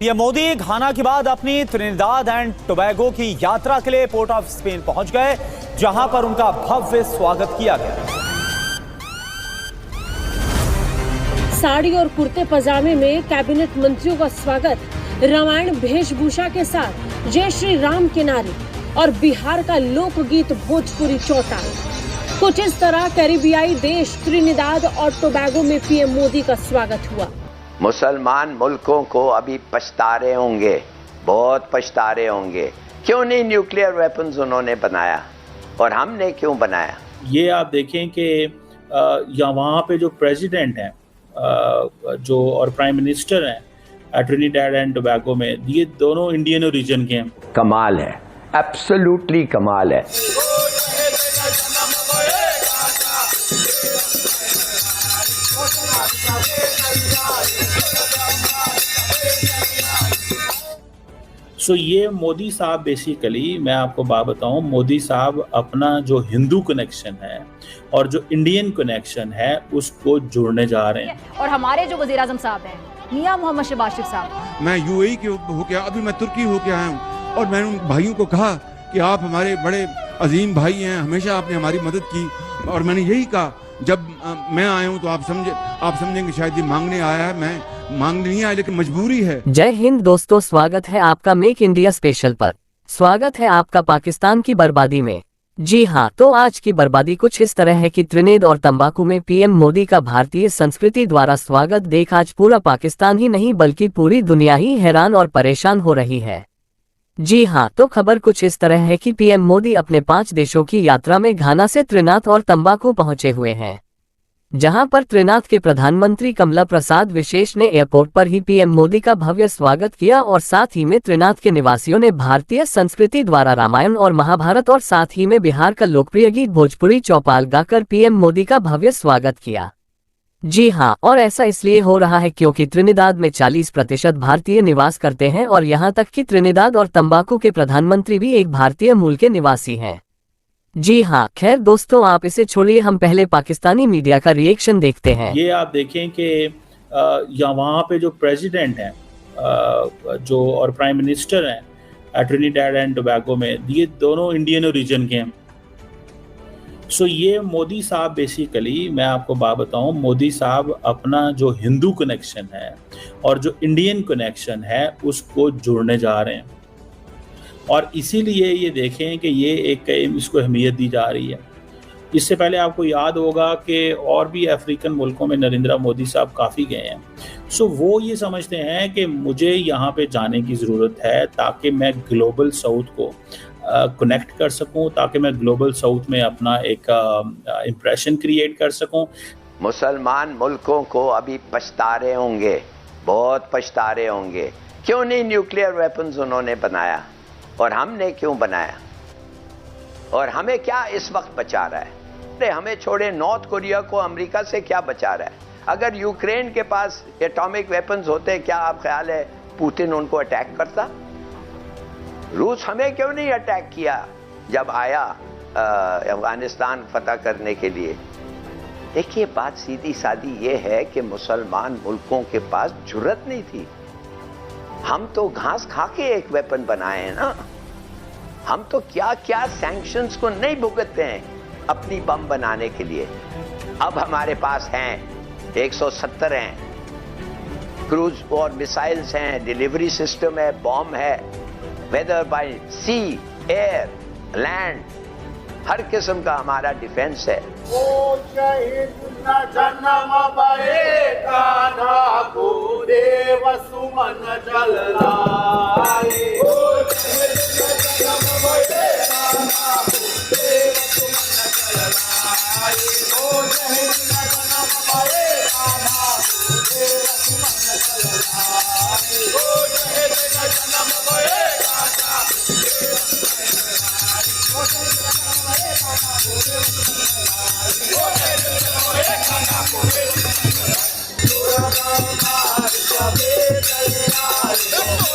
PM Modi घाना के बाद अपनी त्रिनिदाद एंड टोबैगो की यात्रा के लिए पोर्ट ऑफ स्पेन पहुंच गए, जहां पर उनका भव्य स्वागत किया गया। साड़ी और कुर्ते पजामे में कैबिनेट मंत्रियों का स्वागत, रामायण वेशभूषा के साथ जय श्री राम के नारे और बिहार का लोकगीत भोजपुरी चौटाल। कुछ इस तरह कैरिबियाई देश त्रिनिदाद और टोबैगो में पीएम मोदी का स्वागत हुआ। मुसलमान मुल्कों को अभी पछता रहे होंगे, बहुत पछता रहे होंगे। क्यों नहीं न्यूक्लियर वेपन्स उन्होंने बनाया और हमने क्यों बनाया? ये आप देखें कि या वहाँ पे जो प्रेसिडेंट हैं जो और प्राइम मिनिस्टर हैं ट्रिनिडाड एंड टोबैगो में, ये दोनों इंडियन ओरिजिन के हैं। कमाल है, एब्सोल्युटली कमाल है। सो ये मोदी साहब बेसिकली, मैं आपको बात बताऊं, मोदी साहब अपना जो हिंदू कनेक्शन है और जो इंडियन कनेक्शन है उसको जोड़ने जा रहे हैं। और हमारे जो वज़ीर आज़म साहब हैं मियां मोहम्मद शहबाज शरीफ साहब, मैं यूएई के होके अभी मैं तुर्की होके आया हूँ और मैंने उन भाइयों को कहा कि आप हमारे बड़े अजीम भाई हैं, हमेशा आपने हमारी मदद की। और मैंने यही कहा, जब मैं आया हूँ तो आप समझेंगे शायद ये मांगने आया है, मैं मांगने नहीं आया लेकिन मजबूरी है। जय हिंद दोस्तों, स्वागत है आपका मेक इंडिया स्पेशल पर। स्वागत है आपका पाकिस्तान की बर्बादी में। जी हाँ, तो आज की बर्बादी कुछ इस तरह है कि त्रिनेद और तंबाकू में पीएम मोदी का भारतीय संस्कृति द्वारा स्वागत देख आज पूरा पाकिस्तान ही नहीं बल्कि पूरी दुनिया ही हैरान और परेशान हो रही है। जी हाँ, तो खबर कुछ इस तरह है कि पीएम मोदी अपने 5 देशों की यात्रा में घाना से त्रिनाद और तंबाकू पहुंचे हुए हैं, जहां पर त्रिनाद के प्रधानमंत्री कमला प्रसाद विशेष ने एयरपोर्ट पर ही पीएम मोदी का भव्य स्वागत किया और साथ ही में त्रिनाद के निवासियों ने भारतीय संस्कृति द्वारा रामायण और महाभारत और साथ ही में बिहार का लोकप्रिय गीत भोजपुरी चौपाल गाकर पीएम मोदी का भव्य स्वागत किया। जी हाँ, और ऐसा इसलिए हो रहा है क्योंकि त्रिनिदाद में 40% भारतीय निवास करते हैं और यहाँ तक कि त्रिनिदाद और तंबाकू के प्रधानमंत्री भी एक भारतीय मूल के निवासी हैं। जी हाँ, खैर दोस्तों आप इसे छोड़िए, हम पहले पाकिस्तानी मीडिया का रिएक्शन देखते हैं। ये आप देखें कि या वहाँ पे जो प्रेसिडेंट हैं जो और प्राइम मिनिस्टर हैं ट्रिनिडाड एंड टोबैगो में, ये दोनों इंडियन ओरिजिन के हैं। सो ये मोदी साहब बेसिकली, मैं आपको बात बताऊं, मोदी साहब अपना जो हिंदू कनेक्शन है और जो इंडियन कनेक्शन है उसको जोड़ने जा रहे हैं और इसीलिए ये देखें कि ये एक इसको अहमियत दी जा रही है। इससे पहले आपको याद होगा कि और भी अफ्रीकन मुल्कों में नरेंद्र मोदी साहब काफ़ी गए हैं। सो वो ये समझते हैं कि मुझे यहाँ पे जाने की ज़रूरत है ताकि मैं ग्लोबल साउथ को कनेक्ट कर सकूं, ताकि मैं ग्लोबल साउथ में अपना एक इम्प्रेशन क्रिएट कर सकूं। मुसलमान मुल्कों को अभी पछता रहे होंगे, बहुत पछता रहे होंगे। क्यों नहीं न्यूक्लियर वेपन्स उन्होंने बनाया और हमने क्यों बनाया? और हमें क्या इस वक्त बचा रहा है? हमें छोड़े नॉर्थ कोरिया को अमेरिका से क्या बचा रहा है? अगर यूक्रेन के पास एटॉमिक वेपन्स होते, क्या आप ख्याल है पुतिन उनको अटैक करता? रूस हमें क्यों नहीं अटैक किया जब आया अफगानिस्तान फतह करने के लिए? देखिए, बात सीधी सादी ये है कि मुसलमान मुल्कों के पास जुर्रत नहीं थी। हम तो घास खा के एक वेपन बनाए हैं ना। हम तो क्या क्या सैंक्शंस को नहीं भुगतते हैं अपनी बम बनाने के लिए। अब हमारे पास हैं 170 हैं, क्रूज और मिसाइल्स हैं, डिलीवरी सिस्टम है, बॉम्ब है, whether by sea, air, land, हर किस्म का हमारा डिफेंस है। ओ शहीद न जन्म पाएगा ना को देव सुमन जल लाए। ओ शहीद न जन्म पाएगा ना को देव सुमन जल लाए। ओ शहीद न जन्म पाएगा ना को देव सुमन जल लाए। ओ शहीद न जन्म पाएगा ना को देव सुमन जल लाए। ओ शहीद न जन्म पाएगा ना को देव सुमन जल लाए। ओ शहीद न जन्म पाएगा ना को देव सुमन जल लाए।